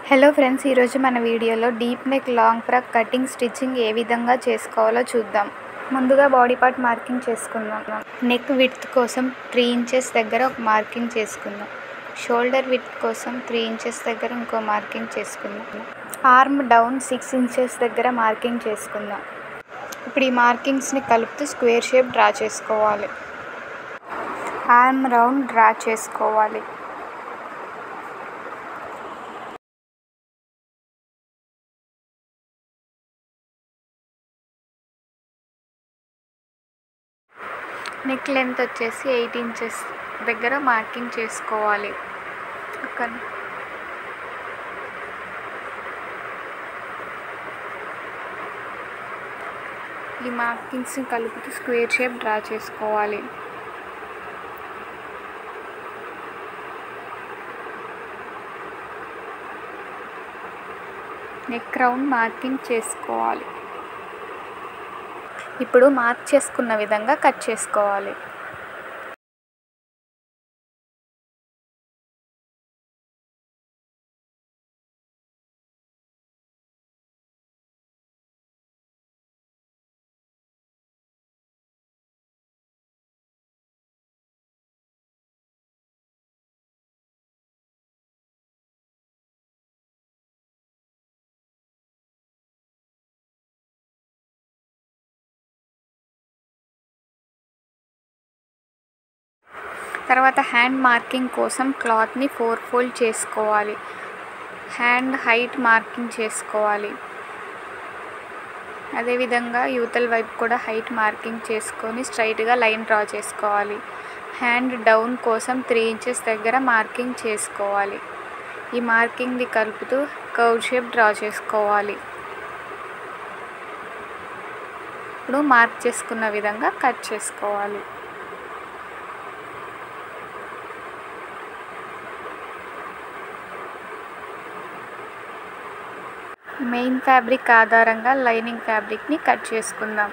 Hello friends, ఈరోజు మన వీడియోలో deep neck long frock cutting stitching ఏ విధంగా చేసుకోవాలో చూద్దాం. ముందుగా బాడీ పార్ట్ మార్కింగ్ చేసుకుందాం. నెక్ విడ్త్ కోసం 3 ఇంచెస్ దగ్గర ఒక మార్కింగ్ చేసుకుందాం. షోల్డర్ విడ్త్ కోసం 3 ఇంచెస్ దగ్గర ఇంకో మార్కింగ్ చేసుకుందాం. ఆర్మ్ డౌన్ 6 ఇంచెస్ దగ్గర మార్కింగ్ చేసుకుందాం. ఇప్పుడు ఈ మార్కింగ్స్ని కలుపుతూ స్క్వేర్ షేప్ డ్రా చేసుకోవాలి. ఆర్మ్ రౌండ్ డ్రా చేసుకోవాలి. నెక్ లెంత్ వచ్చేసి 8 ఇంచెస్ దగ్గర మార్కింగ్ చేసుకోవాలి. ఈ మార్కింగ్స్ని కలుపుతూ స్క్వేర్ షేప్ డ్రా చేసుకోవాలి. నెక్ రౌండ్ మార్కింగ్ చేసుకోవాలి. ఇప్పుడు మార్క్ చేసుకున్న విధంగా కట్ చేసుకోవాలి. తర్వాత హ్యాండ్ మార్కింగ్ కోసం క్లాత్ని 4 ఫోల్డ్ చేసుకోవాలి. హ్యాండ్ హైట్ మార్కింగ్ చేసుకోవాలి. అదేవిధంగా యువతల వైపు కూడా హైట్ మార్కింగ్ చేసుకొని స్ట్రైట్గా లైన్ డ్రా చేసుకోవాలి. హ్యాండ్ డౌన్ కోసం 3 ఇంచెస్ దగ్గర మార్కింగ్ చేసుకోవాలి. ఈ మార్కింగ్ని కలుపుతూ కర్వ్ షేప్ డ్రా చేసుకోవాలి. ఇప్పుడు మార్క్ చేసుకున్న విధంగా కట్ చేసుకోవాలి. మెయిన్ ఫ్యాబ్రిక్ ఆధారంగా లైనింగ్ ఫ్యాబ్రిక్ని కట్ చేసుకుందాం.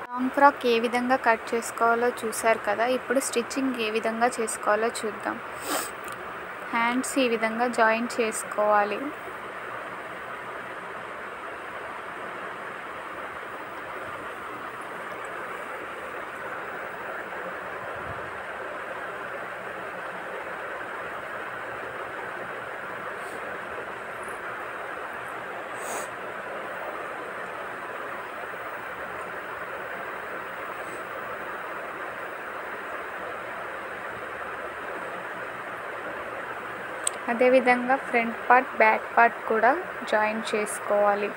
లాంగ్ ఫ్రాక్ ఏ విధంగా కట్ చేసుకోవాలో చూసారు కదా. ఇప్పుడు స్టిచ్చింగ్ ఏ విధంగా చేసుకోవాలో చూద్దాం. హ్యాండ్స్ ఈ విధంగా జాయింట్ చేసుకోవాలి. అదేవిధంగా ఫ్రంట్ పార్ట్ బ్యాక్ పార్ట్ కూడా జాయిన్ చేసుకోవాలి.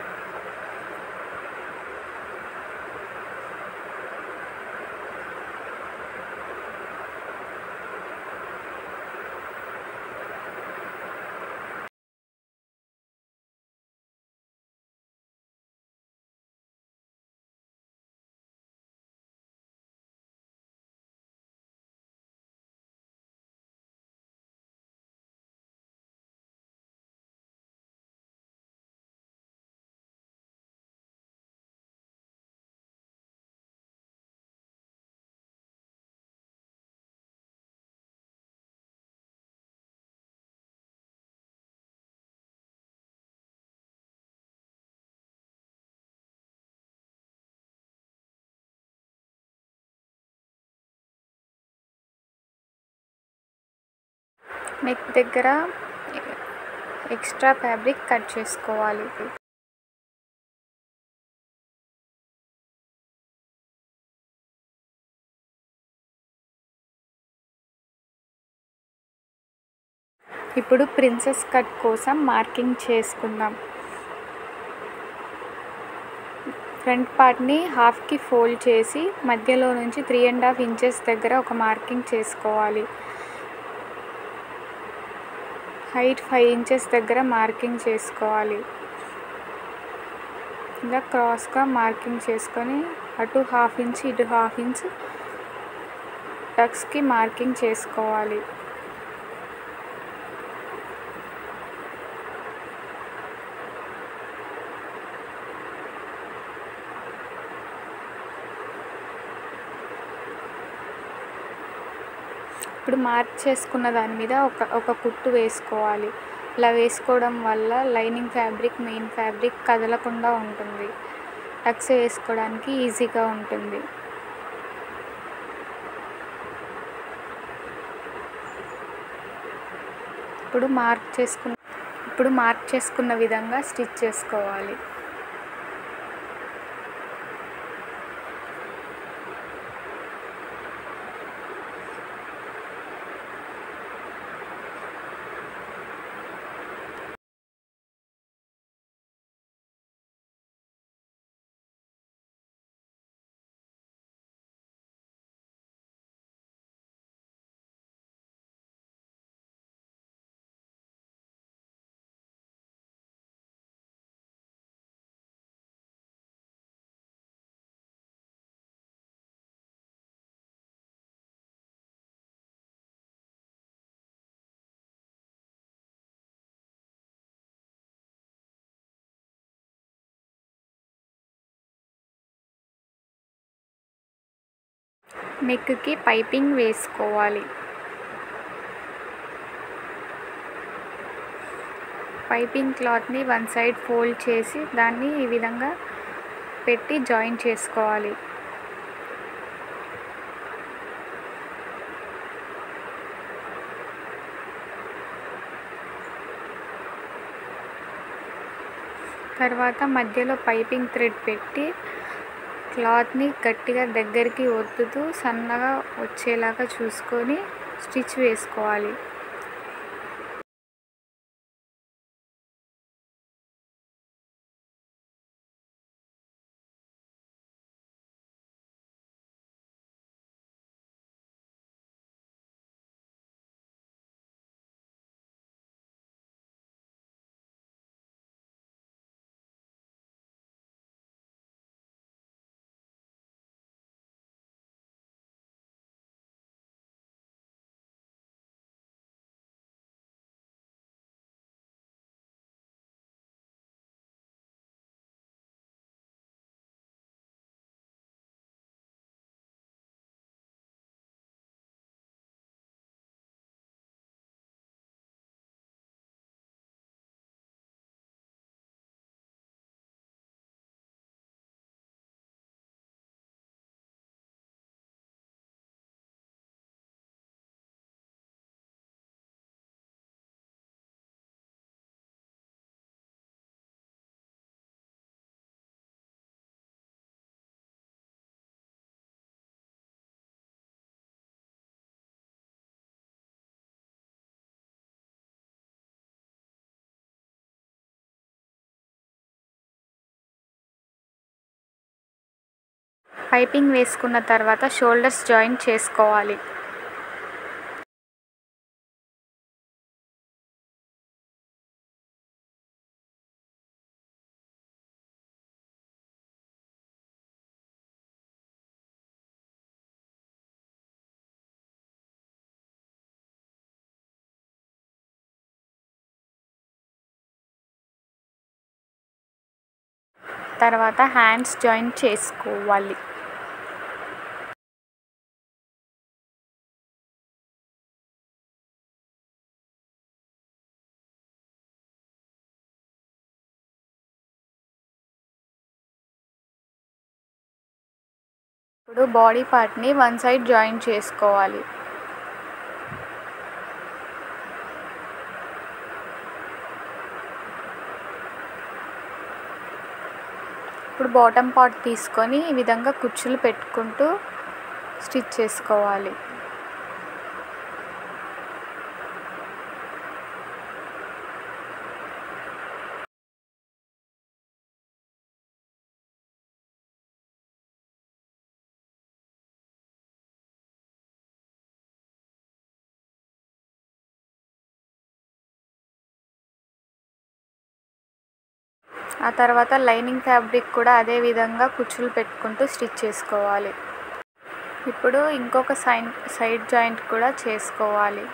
నెక్ దగ్గర ఎక్స్ట్రా ఫ్యాబ్రిక్ కట్ చేసుకోవాలి. ఇప్పుడు ప్రిన్సెస్ కట్ కోసం మార్కింగ్ చేసుకుందాం. ఫ్రంట్ పార్ట్ని హాఫ్కి ఫోల్డ్ చేసి మధ్యలో నుంచి 3.5 ఇంచెస్ దగ్గర ఒక మార్కింగ్ చేసుకోవాలి. హైట్ 5 ఇంచెస్ దగ్గర మార్కింగ్ చేసుకోవాలి. ఇలా క్రాస్గా మార్కింగ్ చేసుకొని అటు 1/2 ఇంచ్ ఇటు 1/2 ఇంచ్ టక్స్కి మార్కింగ్ చేసుకోవాలి. ఇప్పుడు మార్క్ చేసుకున్న దాని మీద ఒక కుట్టు వేసుకోవాలి. ఇలా వేసుకోవడం వల్ల లైనింగ్ ఫ్యాబ్రిక్ మెయిన్ ఫ్యాబ్రిక్ కదలకుండా ఉంటుంది. టక్స్ వేసుకోవడానికి ఈజీగా ఉంటుంది. ఇప్పుడు మార్క్ చేసుకున్న విధంగా స్టిచ్ చేసుకోవాలి. నెక్కి పైపింగ్ వేసుకోవాలి. పైపింగ్ క్లాత్ని వన్ సైడ్ ఫోల్డ్ చేసి దాన్ని ఈ విధంగా పెట్టి జాయిన్ చేసుకోవాలి. తర్వాత మధ్యలో పైపింగ్ థ్రెడ్ పెట్టి క్లాత్ని గట్టిగా దగ్గరికి ఒత్తుతూ సన్నగా వచ్చేలాగా చూసుకొని స్టిచ్ వేసుకోవాలి. పైపింగ్ వేసుకున్న తర్వాత షోల్డర్స్ జాయిన్ చేసుకోవాలి. తర్వాత హ్యాండ్స్ జాయిన్ చేసుకోవాలి. ఇప్పుడు బాడీ పార్ట్ని వన్ సైడ్ జాయిన్ చేసుకోవాలి. ఇప్పుడు బాటమ్ పార్ట్ తీసుకొని ఈ విధంగా కుచ్చులు పెట్టుకుంటూ స్టిచ్ చేసుకోవాలి. ఆ తర్వాత లైనింగ్ ఫ్యాబ్రిక్ కూడా అదే విధంగా కుచ్చులు పెట్టుకుంటూ స్టిచ్ చేసుకోవాలి. ఇప్పుడు ఇంకొక సైడ్ జాయింట్ కూడా చేసుకోవాలి.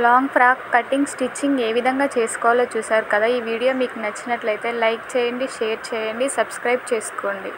లాంగ్ ఫ్రాక్ కటింగ్ స్టిచ్చింగ్ ఏ విధంగా చేసుకోవాలో చూసారు కదా. ఈ వీడియో మీకు నచ్చినట్లయితే లైక్ చేయండి, షేర్ చేయండి, సబ్స్క్రైబ్ చేసుకోండి.